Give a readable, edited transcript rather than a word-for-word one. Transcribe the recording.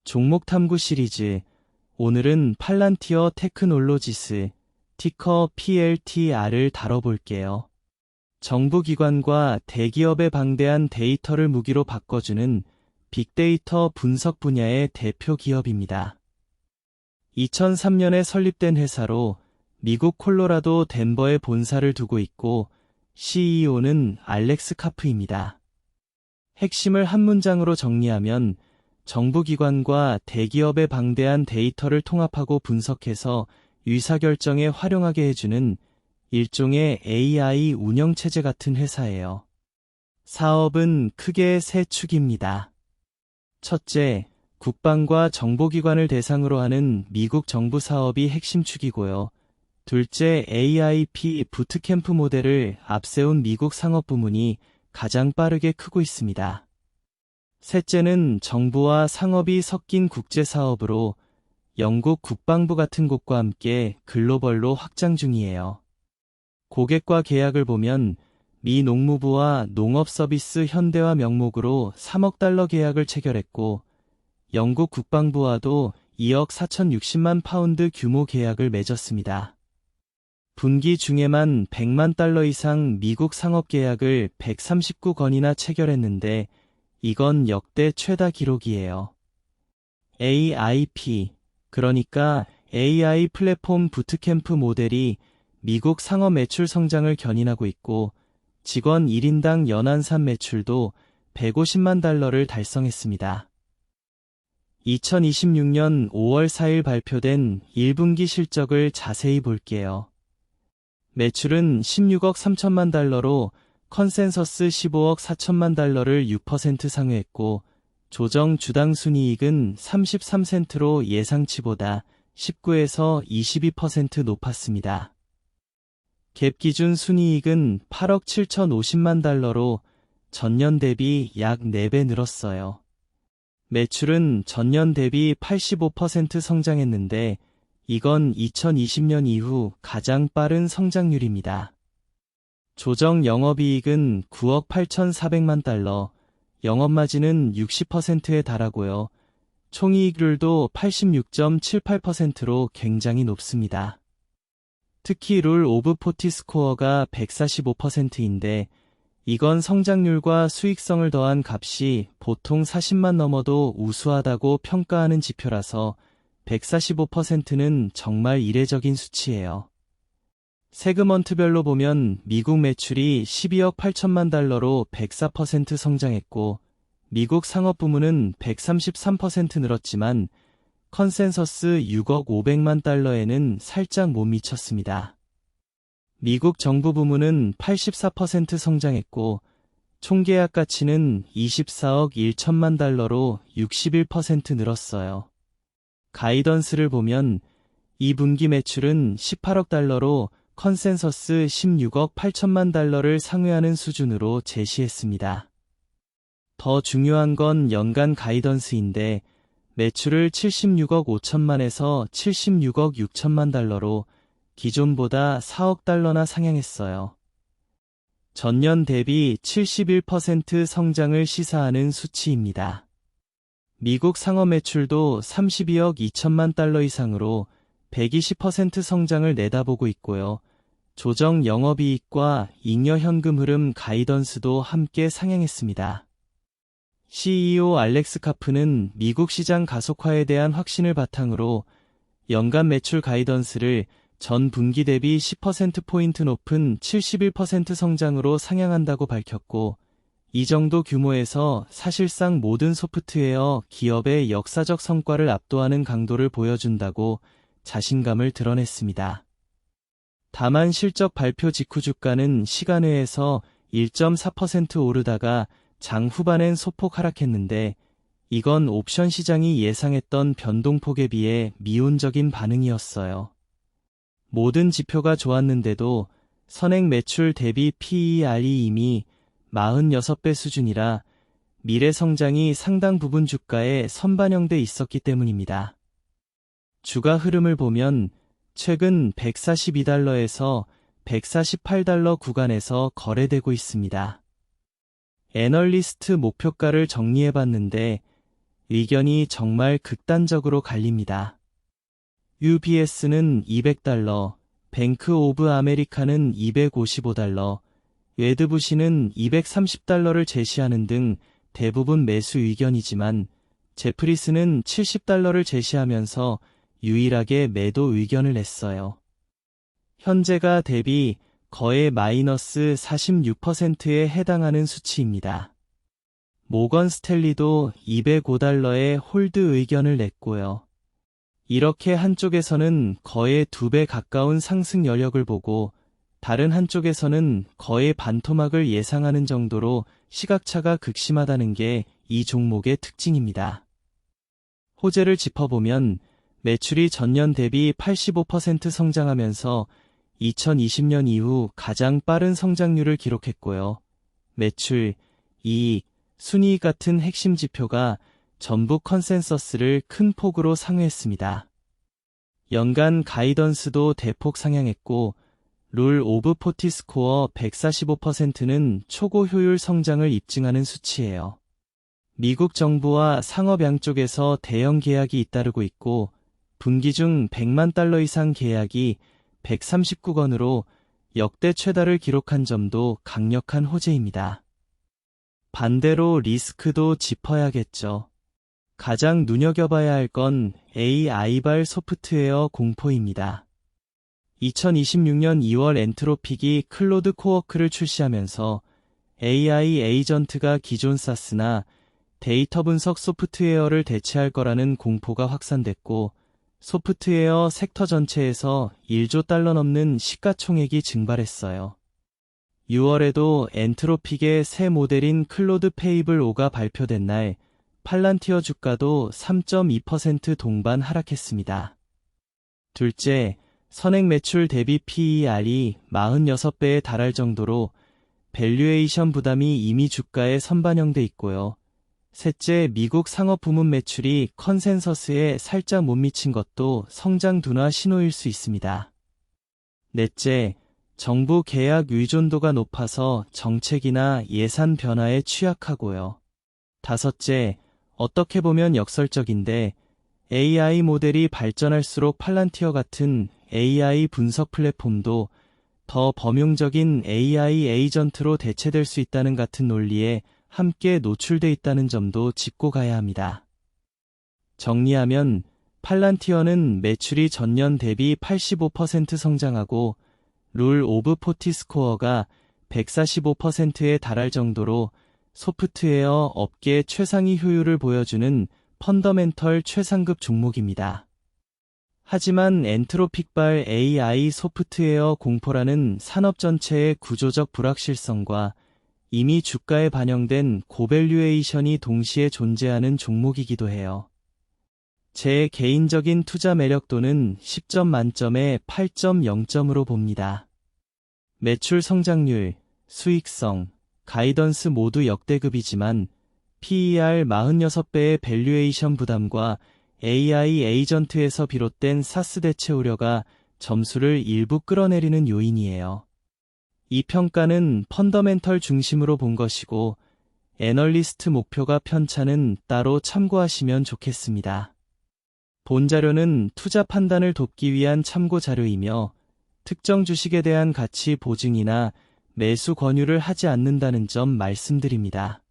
종목 탐구 시리즈. 오늘은 팔란티어 테크놀로지스, 티커 PLTR을 다뤄볼게요. 정부기관과 대기업의 방대한 데이터를 무기로 바꿔주는 빅데이터 분석 분야의 대표 기업입니다. 2003년에 설립된 회사로 미국 콜로라도 덴버에 본사를 두고 있고 CEO는 알렉스 카프입니다. 핵심을 한 문장으로 정리하면 정부기관과 대기업의 방대한 데이터를 통합하고 분석해서 의사결정에 활용하게 해주는 일종의 AI 운영체제 같은 회사예요. 사업은 크게 세 축입니다. 첫째, 국방과 정보기관을 대상으로 하는 미국 정부 사업이 핵심 축이고요. 둘째, AIP 부트캠프 모델을 앞세운 미국 상업부문이 가장 빠르게 크고 있습니다. 셋째는 정부와 상업이 섞인 국제사업으로 영국 국방부 같은 곳과 함께 글로벌로 확장 중이에요. 고객과 계약을 보면 미 농무부와 농업서비스 현대화 명목으로 3억 달러 계약을 체결했고 영국 국방부와도 2억 4,060만 파운드 규모 계약을 맺었습니다. 분기 중에만 100만 달러 이상 미국 상업 계약을 139건이나 체결했는데 이건 역대 최다 기록이에요. AIP, 그러니까 AI 플랫폼 부트캠프 모델이 미국 상업 매출 성장을 견인하고 있고 직원 1인당 연안산 매출도 150만 달러를 달성했습니다. 2026년 5월 4일 발표된 1분기 실적을 자세히 볼게요. 매출은 16억 3천만 달러로 컨센서스 15억 4천만 달러를 6% 상회했고 조정 주당 순이익은 33센트로 예상치보다 19에서 22% 높았습니다. 갭 기준 순이익은 8억 7,050만 달러로 전년 대비 약 4배 늘었어요. 매출은 전년 대비 85% 성장했는데 이건 2020년 이후 가장 빠른 성장률입니다. 조정 영업이익은 9억 8,400만 달러, 영업마진은 60%에 달하고요. 총이익률도 86.78%로 굉장히 높습니다. 특히 룰 오브 40 스코어가 145%인데 이건 성장률과 수익성을 더한 값이 보통 40만 넘어도 우수하다고 평가하는 지표라서 145%는 정말 이례적인 수치예요. 세그먼트별로 보면 미국 매출이 12억 8천만 달러로 104% 성장했고 미국 상업 부문은 133% 늘었지만 컨센서스 6억 500만 달러에는 살짝 못 미쳤습니다. 미국 정부 부문은 84% 성장했고 총계약 가치는 24억 1천만 달러로 61% 늘었어요. 가이던스를 보면 2분기 매출은 18억 달러로 컨센서스 16억 8천만 달러를 상회하는 수준으로 제시했습니다. 더 중요한 건 연간 가이던스인데 매출을 76억 5천만에서 76억 6천만 달러로 기존보다 4억 달러나 상향했어요. 전년 대비 71% 성장을 시사하는 수치입니다. 미국 상업 매출도 32억 2천만 달러 이상으로 120% 성장을 내다보고 있고요. 조정 영업이익과 잉여 현금 흐름 가이던스도 함께 상향했습니다. CEO 알렉스 카프는 미국 시장 가속화에 대한 확신을 바탕으로 연간 매출 가이던스를 전 분기 대비 10%포인트 높은 71% 성장으로 상향한다고 밝혔고 이 정도 규모에서 사실상 모든 소프트웨어 기업의 역사적 성과를 압도하는 강도를 보여준다고 자신감을 드러냈습니다. 다만 실적 발표 직후 주가는 시간외에서 1.4% 오르다가 장 후반엔 소폭 하락했는데 이건 옵션 시장이 예상했던 변동폭에 비해 미온적인 반응이었어요. 모든 지표가 좋았는데도 선행 매출 대비 PER이 이미 46배 수준이라 미래 성장이 상당 부분 주가에 선반영돼 있었기 때문입니다. 주가 흐름을 보면 최근 142달러에서 148달러 구간에서 거래되고 있습니다. 애널리스트 목표가를 정리해봤는데 의견이 정말 극단적으로 갈립니다. UBS는 $200, 뱅크 오브 아메리카는 $255, 웨드부시는 $230를 제시하는 등 대부분 매수 의견이지만 제프리스는 $70를 제시하면서 유일하게 매도 의견을 냈어요. 현재가 대비 거의 마이너스 46%에 해당하는 수치입니다. 모건 스탠리도 $205의 홀드 의견을 냈고요. 이렇게 한쪽에서는 거의 2배 가까운 상승 여력을 보고 다른 한쪽에서는 거의 반토막을 예상하는 정도로 시각차가 극심하다는 게 이 종목의 특징입니다. 호재를 짚어보면 매출이 전년 대비 85% 성장하면서 2020년 이후 가장 빠른 성장률을 기록했고요. 매출, 이익, 순이익 같은 핵심 지표가 전부 컨센서스를 큰 폭으로 상회했습니다. 연간 가이던스도 대폭 상향했고 룰 오브 40 스코어 145%는 초고 효율 성장을 입증하는 수치예요. 미국 정부와 상업 양쪽에서 대형 계약이 잇따르고 있고 분기 중 $100만 이상 계약이 139건으로 역대 최다를 기록한 점도 강력한 호재입니다. 반대로 리스크도 짚어야겠죠. 가장 눈여겨봐야 할 건 AI발 소프트웨어 공포입니다. 2026년 2월 엔트로픽이 클로드 코워크를 출시하면서 AI 에이전트가 기존 사스나 데이터 분석 소프트웨어를 대체할 거라는 공포가 확산됐고 소프트웨어 섹터 전체에서 $1조 넘는 시가총액이 증발했어요. 6월에도 엔트로픽의 새 모델인 클로드 페이블 5가 발표된 날 팔란티어 주가도 3.2% 동반 하락했습니다. 둘째, 선행 매출 대비 PER이 46배에 달할 정도로 밸류에이션 부담이 이미 주가에 선반영돼 있고요. 셋째, 미국 상업 부문 매출이 컨센서스에 살짝 못 미친 것도 성장 둔화 신호일 수 있습니다. 넷째, 정부 계약 의존도가 높아서 정책이나 예산 변화에 취약하고요. 다섯째, 어떻게 보면 역설적인데 AI 모델이 발전할수록 팔란티어 같은 AI 분석 플랫폼도 더 범용적인 AI 에이전트로 대체될 수 있다는 같은 논리에 함께 노출돼 있다는 점도 짚고 가야 합니다. 정리하면 팔란티어는 매출이 전년 대비 85% 성장하고 룰 오브 40 스코어가 145%에 달할 정도로 소프트웨어 업계 최상위 효율을 보여주는 펀더멘털 최상급 종목입니다. 하지만 엔트로픽발 AI 소프트웨어 공포라는 산업 전체의 구조적 불확실성과 이미 주가에 반영된 고밸류에이션이 동시에 존재하는 종목이기도 해요. 제 개인적인 투자 매력도는 10점 만점에 8.0점으로 봅니다. 매출 성장률, 수익성, 가이던스 모두 역대급이지만 PER 46배의 밸류에이션 부담과 AI 에이전트에서 비롯된 사스 대체 우려가 점수를 일부 끌어내리는 요인이에요. 이 평가는 펀더멘털 중심으로 본 것이고 애널리스트 목표가 편차는 따로 참고하시면 좋겠습니다. 본 자료는 투자 판단을 돕기 위한 참고 자료이며 특정 주식에 대한 가치 보증이나 매수 권유를 하지 않는다는 점 말씀드립니다.